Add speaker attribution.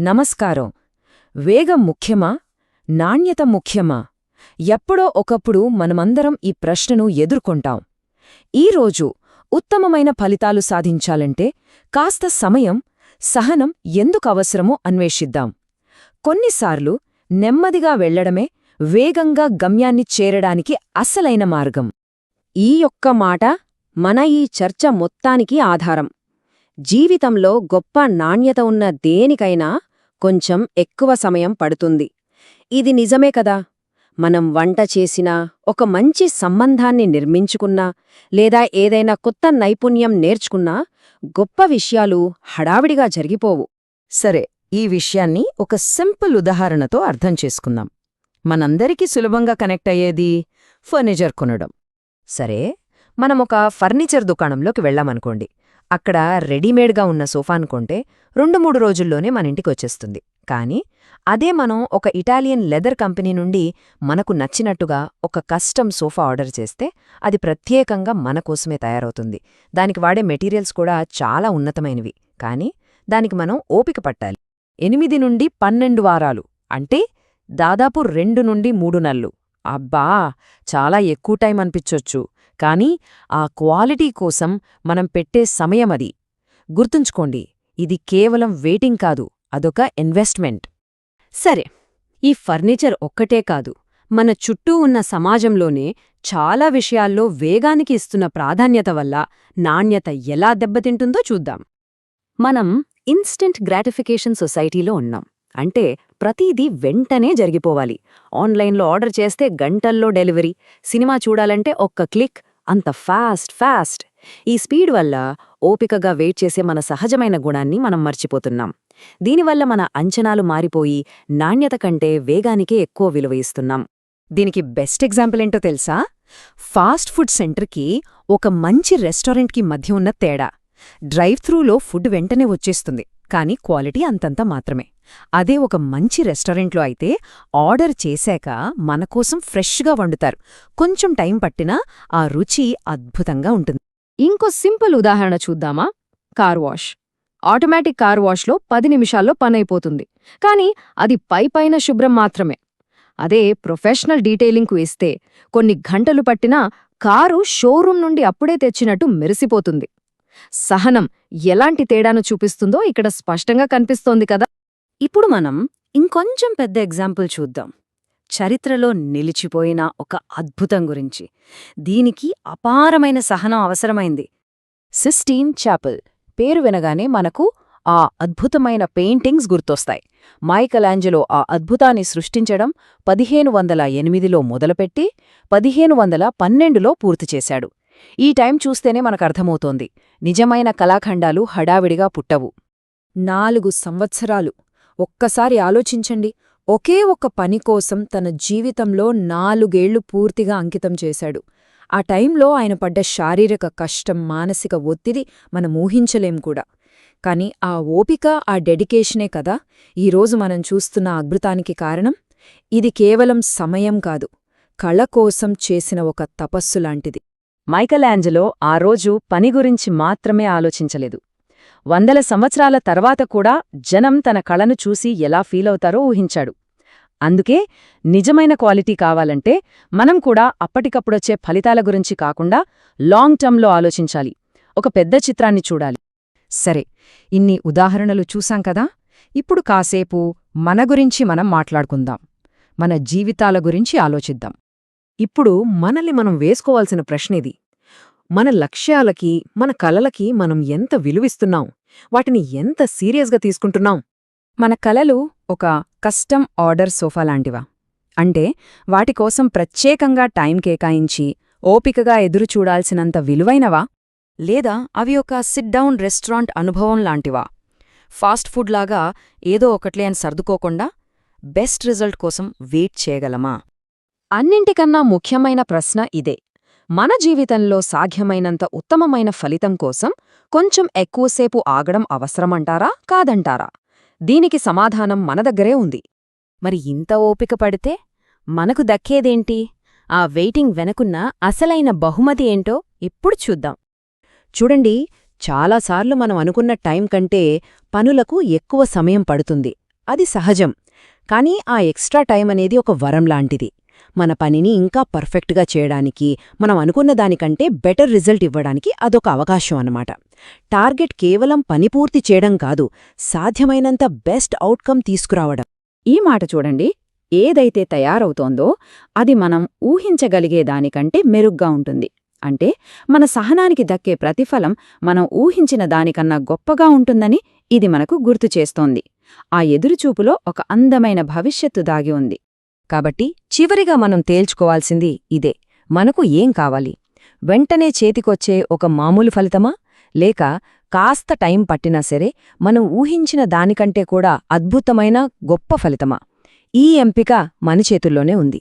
Speaker 1: నమస్కారం. వేగం ముఖ్యమా? నాణ్యత ముఖ్యమా? ఎప్పుడో ఒకప్పుడు మనమందరం ఈ ప్రశ్నను ఎదుర్కొంటాం. ఈరోజు ఉత్తమమైన ఫలితాలు సాధించాలంటే కాస్త సమయం, సహనం ఎందుకవసరమో అన్వేషిద్దాం. కొన్నిసార్లు నెమ్మదిగా వెళ్లడమే వేగంగా గమ్యాన్ని చేరడానికి అసలైన మార్గం.
Speaker 2: ఈ ఒక్క మాట మన ఈ చర్చ మొత్తానికి ఆధారం. జీవితంలో గొప్ప నాణ్యత ఉన్న దేనికైనా కొంచెం ఎక్కువ సమయం పడుతుంది. ఇది నిజమే కదా. మనం వంట చేసినా, ఒక మంచి సంబంధాన్ని నిర్మించుకున్నా, లేదా ఏదైనా కొత్త నైపుణ్యం నేర్చుకున్నా గొప్ప విషయాలు హడావిడిగా జరిగిపోవు.
Speaker 1: సరే, ఈ విషయాన్ని ఒక సింపుల్ ఉదాహరణతో అర్థం చేసుకుందాం. మనందరికీ సులభంగా కనెక్ట్ అయ్యేది ఫర్నిచర్ కొనడం. సరే, మనమొక ఫర్నిచర్ దుకాణంలోకి వెళ్ళామనుకోండి. అక్కడ రెడీమేడ్గా ఉన్న సోఫాను కొంటే 2-3 రోజుల్లోనే మన ఇంటికొచ్చేస్తుంది. కానీ అదే మనం ఒక ఇటాలియన్ లెదర్ కంపెనీ నుండి మనకు నచ్చినట్టుగా ఒక కస్టమ్ సోఫా ఆర్డర్ చేస్తే అది ప్రత్యేకంగా మన కోసమే తయారవుతుంది. దానికి వాడే మెటీరియల్స్ కూడా చాలా ఉన్నతమైనవి. కానీ దానికి మనం ఓపిక పట్టాలి. 8 నుండి 12 వారాలు, అంటే దాదాపు 2 నుండి 3 నెలలు. అబ్బా, చాలా ఎక్కువ టైం అనిపించొచ్చు. కానీ ఆ క్వాలిటీ కోసం మనం పెట్టే సమయమది. గుర్తుంచుకోండి, ఇది కేవలం వెయిటింగ్ కాదు, అదొక ఇన్వెస్ట్మెంట్.
Speaker 2: సరే, ఈ ఫర్నిచర్ ఒక్కటే కాదు, మన చుట్టూ ఉన్న సమాజంలోనే చాలా విషయాల్లో వేగానికి ఇస్తున్న ప్రాధాన్యత వల్ల నాణ్యత ఎలా దెబ్బతింటుందో చూద్దాం. మనం ఇన్స్టెంట్ గ్రాటిఫికేషన్ సొసైటీలో ఉన్నాం. అంటే ప్రతిదీ వెంటనే జరిగిపోవాలి. ఆన్లైన్లో ఆర్డర్ చేస్తే గంటల్లో డెలివరీ, సినిమా చూడాలంటే ఒక్క క్లిక్, అంత ఫాస్ట్. ఈ స్పీడ్ వల్ల ఓపికగా వెయిట్ చేసే మన సహజమైన గుణాన్ని మనం మర్చిపోతున్నాం. దీనివల్ల మన అంచనాలు మారిపోయి నాణ్యత కంటే వేగానికే ఎక్కువ విలువ ఇస్తున్నాం.
Speaker 1: దీనికి బెస్ట్ ఎగ్జాంపుల్ ఏంటో తెలుసా? ఫాస్ట్ ఫుడ్ సెంటర్కి ఒక మంచి రెస్టారెంట్కి మధ్య ఉన్న తేడా. డ్రైవ్ త్రూలో ఫుడ్ వెంటనే వచ్చేస్తుంది, కానీ క్వాలిటీ అంతంత మాత్రమే. అదే ఒక మంచి రెస్టారెంట్లో అయితే ఆర్డర్ చేశాక మనకోసం ఫ్రెష్గా వండుతారు. కొంచెం టైం పట్టినా ఆ రుచి అద్భుతంగా ఉంటుంది.
Speaker 2: ఇంకో సింపుల్ ఉదాహరణ చూద్దామా? Car wash. ఆటోమేటిక్ కార్ వాష్లో 10 నిమిషాల్లో పనైపోతుంది. కానీ అది పైపైన శుభ్రం మాత్రమే. అదే ప్రొఫెషనల్ డీటెయిలింగ్కు ఇస్తే కొన్ని గంటలు పట్టినా కారు షోరూం నుండి అప్పుడే తెచ్చినట్టు మెరిసిపోతుంది. సహనం ఎలాంటి తేడాను చూపిస్తుందో ఇక్కడ స్పష్టంగా కనిపిస్తోంది కదా. ఇప్పుడు మనం ఇంకొంచెం పెద్ద ఎగ్జాంపుల్ చూద్దాం. చరిత్రలో నిలిచిపోయిన ఒక అద్భుతం గురించి. దీనికి అపారమైన సహనం అవసరమైంది.
Speaker 1: సిస్టీన్ చాపెల్ పేరు వినగానే మనకు ఆ అద్భుతమైన పెయింటింగ్స్ గుర్తొస్తాయి. మైకలాంజెలో ఆ అద్భుతాన్ని సృష్టించడం 1508లో మొదలుపెట్టి 1512లో పూర్తిచేశాడు. ఈ టైం చూస్తేనే మనకర్థమవుతోంది, నిజమైన కళాఖండాలు హడావిడిగా పుట్టవు.
Speaker 3: 4 సంవత్సరాలు. ఒక్కసారి ఆలోచించండి. ఒకే ఒక్క పని కోసం తన జీవితంలో 4 ఏళ్లు పూర్తిగా అంకితం చేశాడు. ఆ టైంలో ఆయన పడ్డ శారీరక కష్టం, మానసిక ఒత్తిడి మనం ఊహించలేం కూడా. కాని ఆ ఓపిక, ఆ డెడికేషనే కదా ఈరోజు మనం చూస్తున్న అద్భుతానికి కారణం. ఇది కేవలం సమయం కాదు, కళ కోసం చేసిన ఒక తపస్సులాంటిది.
Speaker 1: మైకలాంజెలో ఆ రోజు పని గురించి మాత్రమే ఆలోచించలేదు. 100 సంవత్సరాల తర్వాత కూడా జనం తన కళను చూసి ఎలా ఫీలవుతారో ఊహించాడు. అందుకే నిజమైన క్వాలిటీ కావాలంటే మనం కూడా అప్పటికప్పుడొచ్చే ఫలితాల గురించి కాకుండా లాంగ్ టర్మ్లో ఆలోచించాలి. ఒక పెద్ద చిత్రాన్ని చూడాలి. సరే, ఇన్ని ఉదాహరణలు చూశాం కదా. ఇప్పుడు కాసేపు మన గురించి మనం మాట్లాడుకుందాం. మన జీవితాల గురించి ఆలోచిద్దాం. ఇప్పుడు మనల్ని మనం వేసుకోవాల్సిన ప్రశ్నేది. మన లక్ష్యాలకి, మన కలలకి మనం ఎంత విలువిస్తున్నాం? వాటిని ఎంత సీరియస్గా తీసుకుంటున్నాం? మన కలలు ఒక కస్టమ్ ఆర్డర్ సోఫా లాంటివా? అంటే వాటికోసం ప్రత్యేకంగా టైం కేటాయించి ఓపికగా ఎదురుచూడాల్సినంత విలువైనవా? లేదా అవి ఒక సిట్ డౌన్ రెస్టారెంట్ అనుభవం లాంటివా? ఫాస్ట్ ఫుడ్ లాగా ఏదో ఒకట్లే అని సర్దుకోకుండా బెస్ట్ రిజల్ట్ కోసం వెయిట్ చేయగలమా? అన్నింటికన్నా ముఖ్యమైన ప్రశ్న ఇదే. మన జీవితంలో సాధ్యమైనంత ఉత్తమమైన ఫలితం కోసం కొంచెం ఎక్కువసేపు ఆగడం అవసరమంటారా, కాదంటారా? దీనికి సమాధానం మన దగ్గరే ఉంది.
Speaker 2: మరి ఇంత ఓపిక పడితే మనకు దక్కేదేంటి? ఆ వెయిటింగ్ వెనకున్న అసలైన బహుమతి ఏంటో ఇప్పుడు చూద్దాం.
Speaker 1: చూడండి, చాలాసార్లు మనం అనుకున్న టైం కంటే పనులకు ఎక్కువ సమయం పడుతుంది.
Speaker 4: అది సహజం. కానీ ఆ ఎక్స్ట్రా టైం అనేది ఒక వరం లాంటిది. మన పనిని ఇంకా పర్ఫెక్ట్గా చేయడానికి, మనం అనుకున్న దానికంటే బెటర్ రిజల్ట్ ఇవ్వడానికి అదొక అవకాశం అన్నమాట. టార్గెట్ కేవలం పని పూర్తి చేయడం కాదు, సాధ్యమైనంత బెస్ట్ అవుట్కమ్ తీసుకురావడం.
Speaker 1: ఈ మాట చూడండి, ఏదైతే తయారవుతోందో అది మనం ఊహించగలిగే దానికంటే మెరుగ్గా ఉంటుంది. అంటే మన సహనానికి దక్కే ప్రతిఫలం మనం ఊహించిన దానికన్నా గొప్పగా ఉంటుందని ఇది మనకు గుర్తు చేస్తోంది. ఆ ఎదురుచూపులో ఒక అందమైన భవిష్యత్తు దాగి ఉంది.
Speaker 2: కాబట్టి చివరిగా మనం తేల్చుకోవాల్సింది ఇదే: మనకు ఏం కావాలి? వెంటనే చేతికొచ్చే ఒక మామూలు ఫలితమా, లేక కాస్త టైం పట్టినా సరే మనం ఊహించిన దానికంటే కూడా అద్భుతమైన గొప్ప ఫలితమా? ఈ ఎంపిక మన చేతుల్లోనే ఉంది.